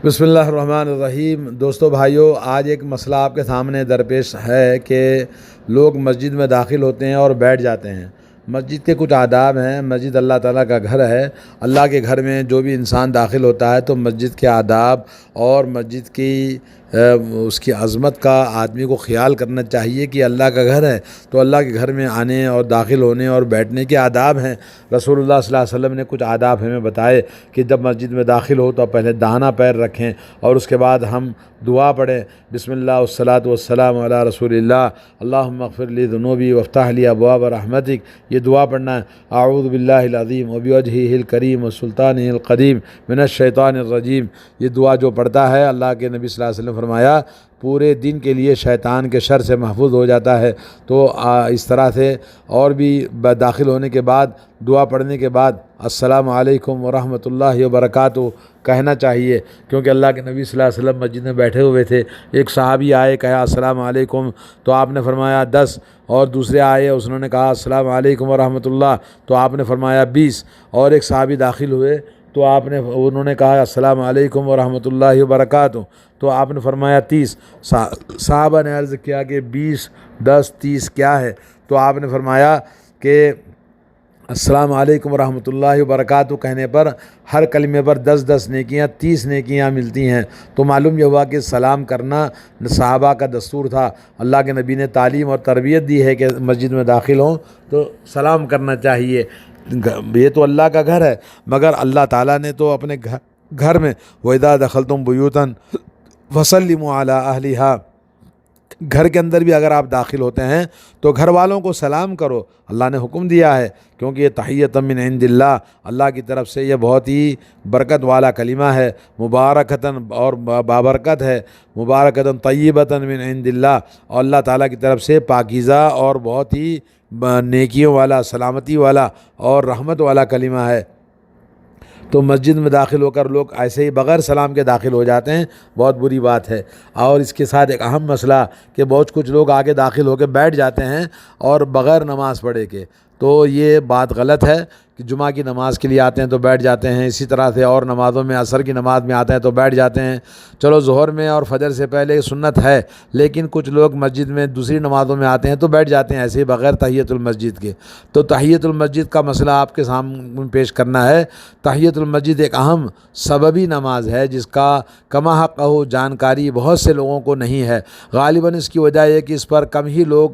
بسم اللہ الرحمن الرحیم۔ دوستو بھائیو، آج ایک مسئلہ آپ کے سامنے درپیش ہے کہ لوگ مسجد میں داخل ہوتے ہیں اور بیٹھ جاتے ہیں۔ مسجد کے کچھ آداب ہیں۔ مسجد اللہ تعالیٰ کا گھر ہے۔ اللہ کے گھر میں جو بھی انسان داخل ہوتا ہے تو مسجد کے آداب اور مسجد کی اس کی عظمت کا آدمی کو خیال کرنا چاہیے کہ اللہ کا گھر ہے تو اللہ کے گھر میں آنے اور داخل ہونے اور بیٹھنے کے آداب ہیں۔ رسول اللہ صلی اللہ علیہ وسلم نے کچھ آداب ہمیں بتائے کہ جب مسجد میں داخل ہو تو پہلے داہنا پیر رکھیں اور اس کے بعد ہم دعا پڑھیں، بسم اللہ والصلاۃ والسلام علی رسول اللہ، اللہم اغفر لی ذنوبی وافتح لی ابواب رحمتک۔ یہ دعا پڑھنا ہے، اعوذ باللہ العظیم وبوجہہ الکریم وسلطانہ القدیم من الشیطان الرجیم۔ یہ دعا جو پڑھتا ہے، اللہ کے نبی صلی اللہ علیہ وسلم فرمایا پورے دن کے لیے شیطان کے شر سے محفوظ ہو جاتا ہے۔ تو اس طرح سے اور بھی داخل ہونے کے بعد دعا پڑھنے کے بعد السلام علیکم ورحمۃ اللہ وبرکاتہ کہنا چاہیے، کیونکہ اللہ کے نبی صلی اللہ علیہ وسلم مسجد میں بیٹھے ہوئے تھے۔ ایک صحابی آئے، کہا السلام علیکم تو آپ نے فرمایا 10، اور دوسرے آئے انہوں نے کہا السلام علیکم ورحمۃ اللہ تو آپ نے فرمایا 20، اور ایک صحابی داخل ہوئے تو انہوں نے کہا السلام علیکم ورحمۃ اللہ وبرکاتہ تو آپ نے فرمایا 30۔ صحابہ نے عرض کیا کہ 20، 10، 30 کیا ہے؟ تو آپ نے فرمایا کہ السلام علیکم ورحمۃ اللہ وبرکاتہ کہنے پر ہر کلمے پر 10 نیکیاں، 30 نیکیاں ملتی ہیں۔ تو معلوم یہ ہوا کہ سلام کرنا صحابہ کا دستور تھا۔ اللہ کے نبی نے تعلیم اور تربیت دی ہے کہ مسجد میں داخل ہوں تو سلام کرنا چاہیے۔ یہ تو اللہ کا گھر ہے، مگر اللہ تعالیٰ نے تو اپنے گھر میں وَإِذَا دَخَلْتُمْ بُيُوتًا فَسَلِّمُوا عَلَىٰ أَهْلِهَا، گھر کے اندر بھی اگر آپ داخل ہوتے ہیں تو گھر والوں کو سلام کرو، اللہ نے حکم دیا ہے، کیونکہ یہ تحیۃ من عند اللہ، اللہ کی طرف سے یہ بہت ہی برکت والا کلمہ ہے، مبارکتاً اور بابرکت ہے، مبارکتاً طیبتاً من عند اللہ، اور اللہ تعالیٰ کی طرف سے پاکیزہ اور بہت ہی نیکیوں والا، سلامتی والا اور رحمت والا کلمہ ہے۔ تو مسجد میں داخل ہو کر لوگ ایسے ہی بغیر سلام کے داخل ہو جاتے ہیں، بہت بری بات ہے۔ اور اس کے ساتھ ایک اہم مسئلہ کہ بہت کچھ لوگ آگے داخل ہو کے بیٹھ جاتے ہیں اور بغیر نماز پڑھے کے، تو یہ بات غلط ہے کہ جمعہ کی نماز کے لیے آتے ہیں تو بیٹھ جاتے ہیں، اسی طرح سے اور نمازوں میں عصر کی نماز میں آتے ہیں تو بیٹھ جاتے ہیں۔ چلو ظہر میں اور فجر سے پہلے سنت ہے، لیکن کچھ لوگ مسجد میں دوسری نمازوں میں آتے ہیں تو بیٹھ جاتے ہیں ایسے ہی بغیر تحیۃ المسجد کے۔ تو تحیۃ المسجد کا مسئلہ آپ کے سامنے پیش کرنا ہے۔ تحیۃ المسجد ایک اہم سببی نماز ہے جس کا کما حق جانکاری بہت سے لوگوں کو نہیں ہے۔ غالباً اس کی وجہ یہ کہ اس پر کم ہی لوگ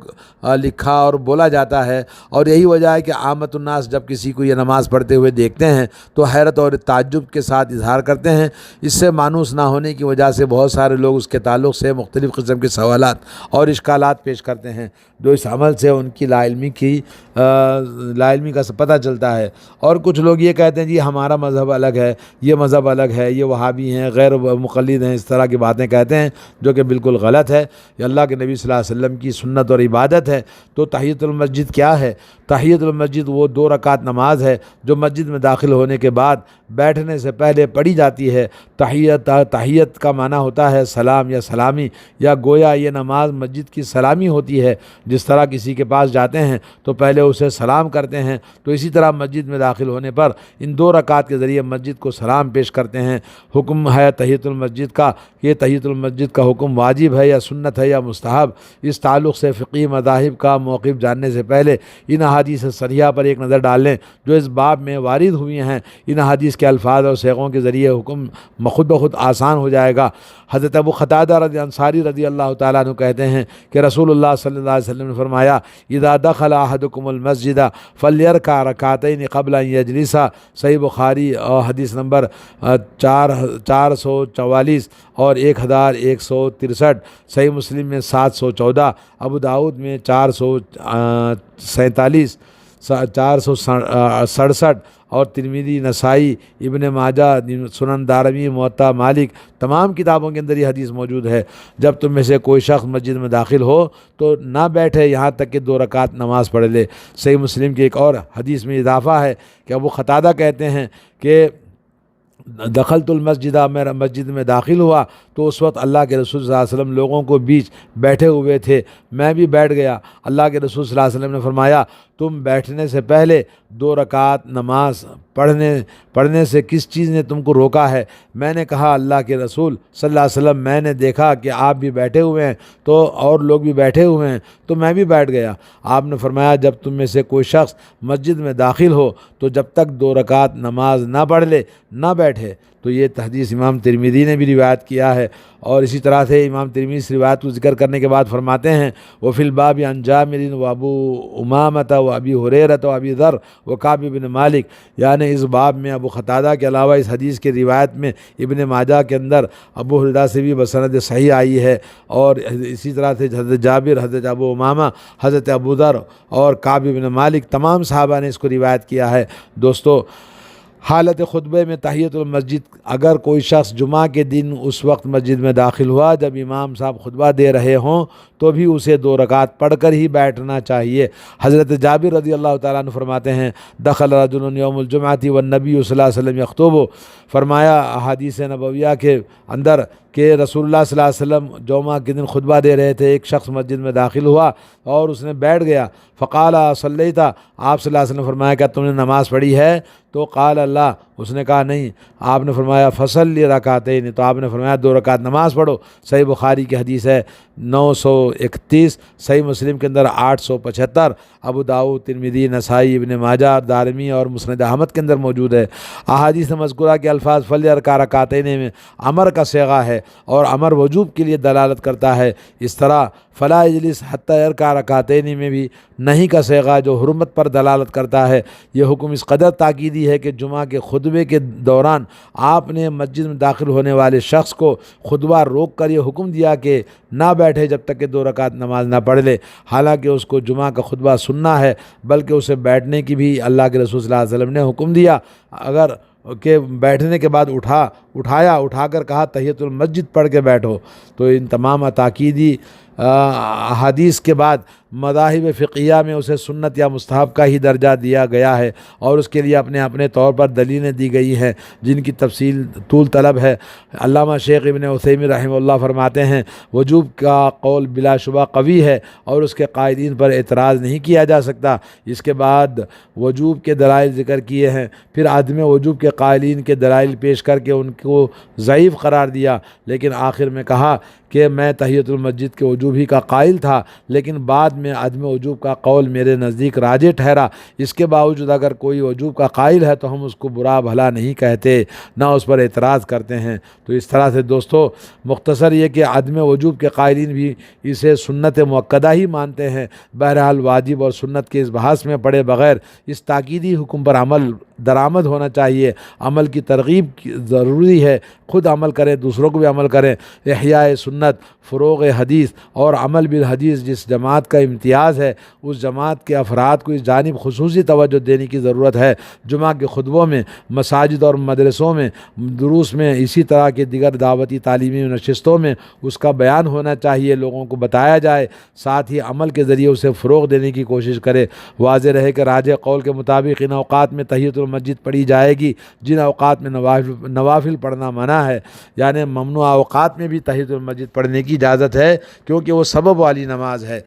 لکھا اور بولا جاتا ہے، اور یہی وجہ ہے کہ عامت الناس جب کسی کو یہ نماز پڑھتے ہوئے دیکھتے ہیں تو حیرت اور تعجب کے ساتھ اظہار کرتے ہیں۔ اس سے مانوس نہ ہونے کی وجہ سے بہت سارے لوگ اس کے تعلق سے مختلف قسم کے سوالات اور اشکالات پیش کرتے ہیں، جو اس عمل سے ان کی لا علمی کا پتہ چلتا ہے۔ اور کچھ لوگ یہ کہتے ہیں جی ہمارا مذہب الگ ہے، یہ مذہب الگ ہے، یہ وہابی ہیں، غیر مقلد ہیں، اس طرح کی باتیں کہتے ہیں جو کہ بالکل غلط ہے۔ یہ اللہ کے نبی صلی اللہ علیہ وسلم کی سنت اور عبادت ہے۔ تو تحیۃ المسجد کیا ہے؟ تحیۃ المسجد وہ 2 رکعت نماز ہے جو مسجد میں داخل ہونے کے بعد بیٹھنے سے پہلے پڑھی جاتی ہے۔ تحیت کا معنی ہوتا ہے سلام یا سلامی، یا گویا یہ نماز مسجد کی سلامی ہوتی ہے۔ جس طرح کسی کے پاس جاتے ہیں تو پہلے اسے سلام کرتے ہیں، تو اسی طرح مسجد میں داخل ہونے پر ان 2 رکعت کے ذریعے مسجد کو سلام پیش کرتے ہیں۔ حکم ہے تحیۃ المسجد کا، یہ تحیۃ المسجد کا حکم واجب ہے یا سنت ہے یا مستحب، اس تعلق سے فقہی مذاہب کا موقف جاننے سے پہلے ان احادیث صحیحہ پر ایک نظر ڈال لیں جو اس باب میں وارد ہوئی ہیں۔ ان احادیث کے الفاظ اور صیغوں کے ذریعے حکم خود بخود آسان ہو جائے گا۔ حضرت ابو قتادہ انصاری رضی اللہ تعالیٰ عنہ کہتے ہیں کہ رسول اللہ صلی اللہ علیہ وسلم نے فرمایا اذا دخل احدکم المسجد فلیرکع رکعتین قبل ان یجلس، صحیح بخاری اور حدیث نمبر 444 اور 1163، صحیح مسلم میں 714، ابو داؤد میں 447، 467، اور ترمذی، نسائی، ابن ماجہ، سنن دارمی، موطا مالک، تمام کتابوں کے اندر یہ حدیث موجود ہے۔ جب تم میں سے کوئی شخص مسجد میں داخل ہو تو نہ بیٹھے یہاں تک کہ 2 رکعت نماز پڑھ لے۔ صحیح مسلم کی ایک اور حدیث میں اضافہ ہے کہ ابو قتادہ کہتے ہیں کہ دخلت المسجد، میرا مسجد میں داخل ہوا تو اس وقت اللہ کے رسول صلی اللہ علیہ وسلم لوگوں کو بیچ بیٹھے ہوئے تھے، میں بھی بیٹھ گیا۔ اللہ کے رسول صلی اللہ علیہ وسلم نے فرمایا تم بیٹھنے سے پہلے 2 رکعت نماز پڑھنے سے کس چیز نے تم کو روکا ہے؟ میں نے کہا اللہ کے رسول صلی اللہ علیہ وسلم میں نے دیکھا کہ آپ بھی بیٹھے ہوئے ہیں تو اور لوگ بھی بیٹھے ہوئے ہیں تو میں بھی بیٹھ گیا۔ آپ نے فرمایا جب تم میں سے کوئی شخص مسجد میں داخل ہو تو جب تک 2 رکعت نماز نہ پڑھ لے نہ بیٹھے۔ تو یہ حدیث امام ترمذی نے بھی روایت کیا ہے، اور اسی طرح سے امام ترمذی اس روایت کو ذکر کرنے کے بعد فرماتے ہیں وفی الباب عن جابر و ابو امامۃ و ابی ہریرۃ و ابی ذر و کعب بن مالک، یعنی اس باب میں ابو قتادہ کے علاوہ اس حدیث کی روایت میں ابن ماجہ کے اندر ابو ہریرہ سے بھی بسند صحیح آئی ہے، اور اسی طرح سے حضرت جابر، حضرت ابو امامہ، حضرت ابو ذر اور کعب بن مالک تمام صحابہ نے اس کو روایت کیا ہے۔ دوستو حالت خطبے میں تحیۃ المسجد، اگر کوئی شخص جمعہ کے دن اس وقت مسجد میں داخل ہوا جب امام صاحب خطبہ دے رہے ہوں تو بھی اسے 2 رکعت پڑھ کر ہی بیٹھنا چاہیے۔ حضرت جابر رضی اللہ تعالیٰ عنہ فرماتے ہیں دخل رجل یوم الجمعۃ والنبی صلی اللہ علیہ وسلم یخطب، فرمایا احادیث نبویہ کے اندر کہ رسول اللہ صلی اللہ علیہ وسلم جمعہ کے دن خطبہ دے رہے تھے، ایک شخص مسجد میں داخل ہوا اور اس نے بیٹھ گیا، فقال صلیت، آپ صلی اللہ علیہ وسلم فرمایا کیا تم نے نماز پڑھی ہے؟ تو قال اللہ، اس نے کہا نہیں۔ آپ نے فرمایا فصلی رکعتین، تو آپ نے فرمایا 2 رکعت نماز پڑھو۔ صحیح بخاری کی حدیث ہے 931، صحیح مسلم کے اندر 875، ابو داؤد، ترمذی، نسائی، ابن ماجہ، دارمی اور مسند احمد کے اندر موجود ہے۔ احادیث مذکورہ کے الفاظ فلیرکع رکعتین میں امر کا صیغہ ہے اور امر وجوب کے لیے دلالت کرتا ہے۔ اس طرح فلا اجلس حتی یرکع رکعتین میں بھی نہیں کا صیغہ جو حرمت پر دلالت کرتا ہے۔ یہ حکم اس قدر تاکیدی ہے کہ جمعہ کے خطبے کے دوران آپ نے مسجد میں داخل ہونے والے شخص کو خطبہ روک کر یہ حکم دیا کہ نہ بیٹھے جب تک کہ 2 رکعت نماز نہ پڑھ لے، حالانکہ اس کو جمعہ کا خطبہ سننا ہے، بلکہ اسے بیٹھنے کی بھی اللہ کے رسول صلی اللہ علیہ وسلم نے حکم دیا۔ اگر کہ بیٹھنے کے بعد اٹھا کر کہا تحیۃ المسجد پڑھ کے بیٹھو۔ تو ان تمام تاکیدی احادیث کے بعد مذاہب فقہیہ میں اسے سنت یا مستحب کا ہی درجہ دیا گیا ہے، اور اس کے لیے اپنے طور پر دلیلیں دی گئی ہیں جن کی تفصیل طول طلب ہے۔ علامہ شیخ ابن عثیمین رحمہ اللہ فرماتے ہیں وجوب کا قول بلا شبہ قوی ہے اور اس کے قائلین پر اعتراض نہیں کیا جا سکتا۔ اس کے بعد وجوب کے دلائل ذکر کیے ہیں، پھر عدم وجوب کے قائلین کے دلائل پیش کر کے ان کو ضعیف قرار دیا، لیکن آخر میں کہا کہ میں تحیۃ المسجد کے وجوب ہی کا قائل تھا، لیکن بعد میں عدم وجوب کا قول میرے نزدیک راجح ٹھہرا۔ اس کے باوجود اگر کوئی وجوب کا قائل ہے تو ہم اس کو برا بھلا نہیں کہتے، نہ اس پر اعتراض کرتے ہیں۔ تو اس طرح سے دوستو مختصر یہ کہ عدم وجوب کے قائلین بھی اسے سنت مؤکدہ ہی مانتے ہیں۔ بہرحال واجب اور سنت کے اس بحث میں پڑے بغیر اس تاکیدی حکم پر عمل درآمد ہونا چاہیے۔ عمل کی ترغیب ضروری ہے، خود عمل کریں، دوسروں کو بھی عمل کریں۔ احیاء سنت، فروغ حدیث اور عمل بالحدیث جس جماعت کا امتیاز ہے، اس جماعت کے افراد کو اس جانب خصوصی توجہ دینے کی ضرورت ہے۔ جمعہ کے خطبوں میں، مساجد اور مدرسوں میں، دروس میں، اسی طرح کے دیگر دعوتی تعلیمی نشستوں میں اس کا بیان ہونا چاہیے، لوگوں کو بتایا جائے، ساتھ ہی عمل کے ذریعے اسے فروغ دینے کی کوشش کرے۔ واضح رہے کہ راجح قول کے مطابق ان اوقات میں تحیۃ المسجد پڑھی جائے گی جن اوقات میں نوافل پڑھنا منع ہے، یعنی ممنوع اوقات میں بھی تحیۃ المسجد پڑھنے کی اجازت ہے کیونکہ وہ سبب والی نماز ہے۔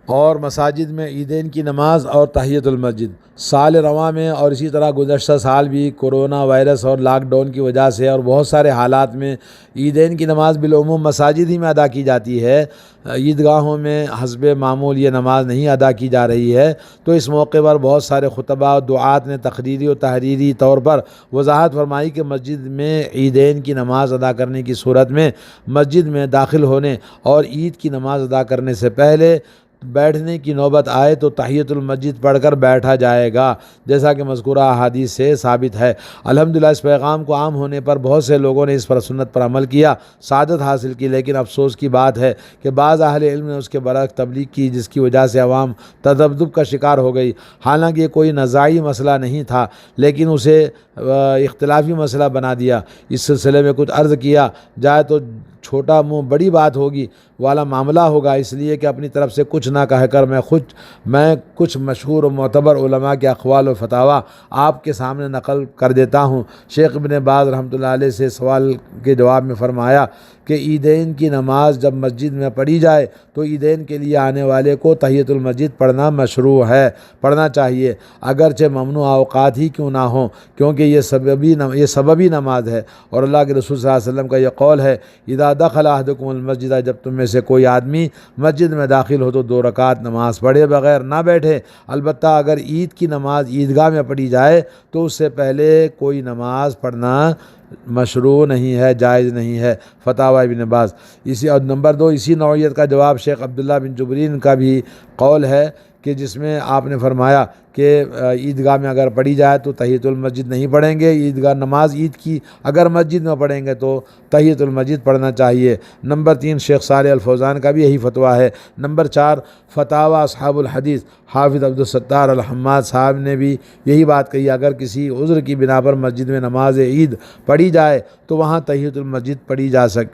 اور مساجد میں عیدین کی نماز اور تحیۃ المسجد سال رواں میں اور اسی طرح گزشتہ سال بھی کورونا وائرس اور لاک ڈاؤن کی وجہ سے اور بہت سارے حالات میں عیدین کی نماز بالعموم مساجد ہی میں ادا کی جاتی ہے، عیدگاہوں میں حسب معمول یہ نماز نہیں ادا کی جا رہی ہے۔ تو اس موقع پر بہت سارے خطباء و دعات نے تقریری و تحریری طور پر وضاحت فرمائی کہ مسجد میں عیدین کی نماز ادا کرنے کی صورت میں مسجد میں داخل ہونے اور عید کی نماز ادا کرنے سے پہلے بیٹھنے کی نوبت آئے تو تحیۃ المسجد پڑھ کر بیٹھا جائے گا، جیسا کہ مذکورہ احادیث سے ثابت ہے۔ الحمدللہ اس پیغام کو عام ہونے پر بہت سے لوگوں نے اس پر سنت پر عمل کیا، سعادت حاصل کی، لیکن افسوس کی بات ہے کہ بعض اہل علم نے اس کے برعکس تبلیغ کی، جس کی وجہ سے عوام تذبذب کا شکار ہو گئی۔ حالانکہ یہ کوئی نزاعی مسئلہ نہیں تھا، لیکن اسے اختلافی مسئلہ بنا دیا۔ اس سلسلے میں کچھ عرض کیا جائے تو چھوٹا منہ بڑی بات ہوگی والا معاملہ ہوگا، اس لیے کہ اپنی طرف سے کچھ نہ کہہ کر میں کچھ مشہور و معتبر علماء کے اقوال و فتاویٰ آپ کے سامنے نقل کر دیتا ہوں۔ شیخ ابن باز رحمۃ اللہ علیہ سے سوال کے جواب میں فرمایا کہ عیدین کی نماز جب مسجد میں پڑھی جائے تو عیدین کے لیے آنے والے کو تحیۃ المسجد پڑھنا مشروع ہے، پڑھنا چاہیے، اگرچہ ممنوع اوقات ہی کیوں نہ ہوں، کیونکہ یہ سببی نماز ہے، اور اللہ کے رسول صلی اللہ علیہ وسلم کا یہ قول ہے، اذا دخل احدکم المسجد، جب تم میں سے کوئی آدمی مسجد میں داخل ہو تو 2 رکعت نماز پڑھے بغیر نہ بیٹھے، البتہ اگر عید کی نماز عیدگاہ میں پڑھی جائے تو اس سے پہلے کوئی نماز پڑھنا مشروع نہیں ہے، جائز نہیں ہے۔ فتاوی ابن باز۔ اور نمبر 2، اسی نوعیت کا جواب شیخ عبداللہ بن جبرین کا بھی قول ہے کہ جس میں آپ نے فرمایا کہ عیدگاہ میں اگر پڑھی جائے تو تحیۃ المسجد نہیں پڑھیں گے، عیدگاہ نماز عید کی اگر مسجد میں پڑھیں گے تو تحیۃ المسجد پڑھنا چاہیے۔ نمبر 3، شیخ صالح الفوزان کا بھی یہی فتویٰ ہے۔ نمبر 4، فتاوی اصحاب الحدیث، حافظ عبدالستار الحماد صاحب نے بھی یہی بات کہی، اگر کسی عذر کی بنا پر مسجد میں نماز عید پڑھی جائے تو وہاں تحیۃ المسجد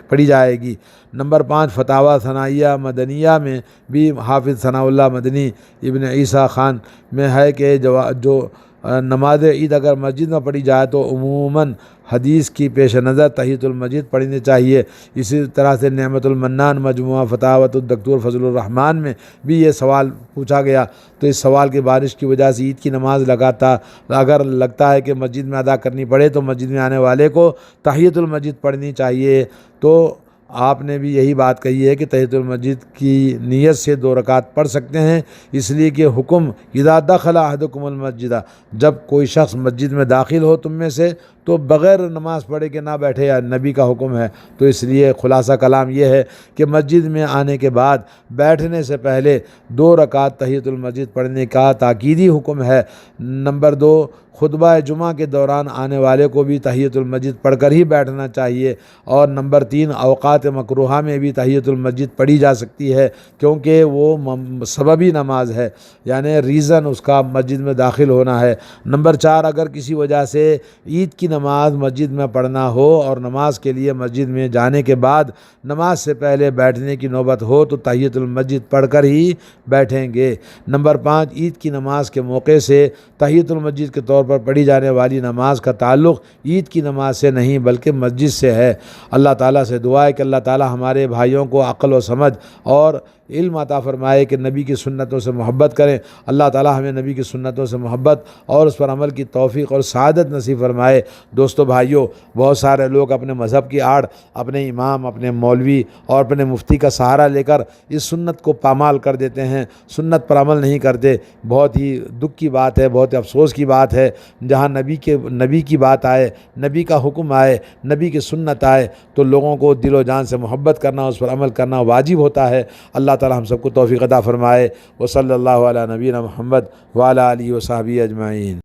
پڑھی جائے گی۔ نمبر 5، فتاوی ثنائیہ مدنیہ میں بھی حافظ ثناء اللہ مدنی ابن عیسیٰ خان میں ہے کہ جو نماز عید اگر مسجد میں پڑھی جائے تو عموماً حدیث کی پیش نظر تحیۃ المسجد پڑھنی چاہیے۔ اسی طرح سے نعمت المنان مجموعہ فتاوت الدکتور فضل الرحمن میں بھی یہ سوال پوچھا گیا، تو اس سوال کی بارش کی وجہ سے عید کی نماز اگر لگتا ہے کہ مسجد میں ادا کرنی پڑے تو مسجد میں آنے والے کو تحیۃ المسجد پڑھنی چاہیے۔ تو آپ نے بھی یہی بات کہی ہے کہ تحیۃ المسجد کی نیت سے 2 رکعت پڑھ سکتے ہیں، اس لیے کہ حکم اذا دخل احدکم المسجد، جب کوئی شخص مسجد میں داخل ہو تم میں سے تو بغیر نماز پڑھے کہ نہ بیٹھے، یا نبی کا حکم ہے۔ تو اس لیے خلاصہ کلام یہ ہے کہ مسجد میں آنے کے بعد بیٹھنے سے پہلے 2 رکعت تحیۃ المسجد پڑھنے کا تاکیدی حکم ہے۔ نمبر 2، خطبہ جمعہ کے دوران آنے والے کو بھی تحیۃ المسجد پڑھ کر ہی بیٹھنا چاہیے۔ اور نمبر 3، اوقات مکروہہ میں بھی تحیۃ المسجد پڑھی جا سکتی ہے، کیونکہ وہ سببی نماز ہے، یعنی ریزن اس کا مسجد میں داخل ہونا ہے۔ نمبر 4، اگر کسی وجہ سے عید کی نماز مسجد میں پڑھنا ہو اور نماز کے لیے مسجد میں جانے کے بعد نماز سے پہلے بیٹھنے کی نوبت ہو تو تحیۃ المسجد پڑھ کر ہی بیٹھیں گے۔ نمبر 5، عید کی نماز کے موقع سے تحیۃ المسجد کے طور پر پڑھی جانے والی نماز کا تعلق عید کی نماز سے نہیں بلکہ مسجد سے ہے۔ اللہ تعالیٰ سے دعا ہے کہ اللہ تعالیٰ ہمارے بھائیوں کو عقل و سمجھ اور علم عطا فرمائے کہ نبی کی سنتوں سے محبت کریں۔ اللہ تعالیٰ ہمیں نبی کی سنتوں سے محبت اور اس پر عمل کی توفیق اور سعادت نصیب فرمائے۔ دوستو بھائیوں، بہت سارے لوگ اپنے مذہب کی آڑ اپنے امام، اپنے مولوی اور اپنے مفتی کا سہارا لے کر اس سنت کو پامال کر دیتے ہیں، سنت پر عمل نہیں کرتے۔ بہت ہی دکھ کی بات ہے، بہت افسوس کی بات ہے۔ جہاں نبی کی بات آئے، نبی کا حکم آئے، نبی کی سنت آئے تو لوگوں کو دل و جان سے محبت کرنا، اس پر عمل کرنا واجب ہوتا ہے۔ اللہ تعالی ہم سب کو توفیق عطا فرمائے۔ وصلی اللہ علی نبینا محمد وعلی آلہ وصحبہ اجمعین۔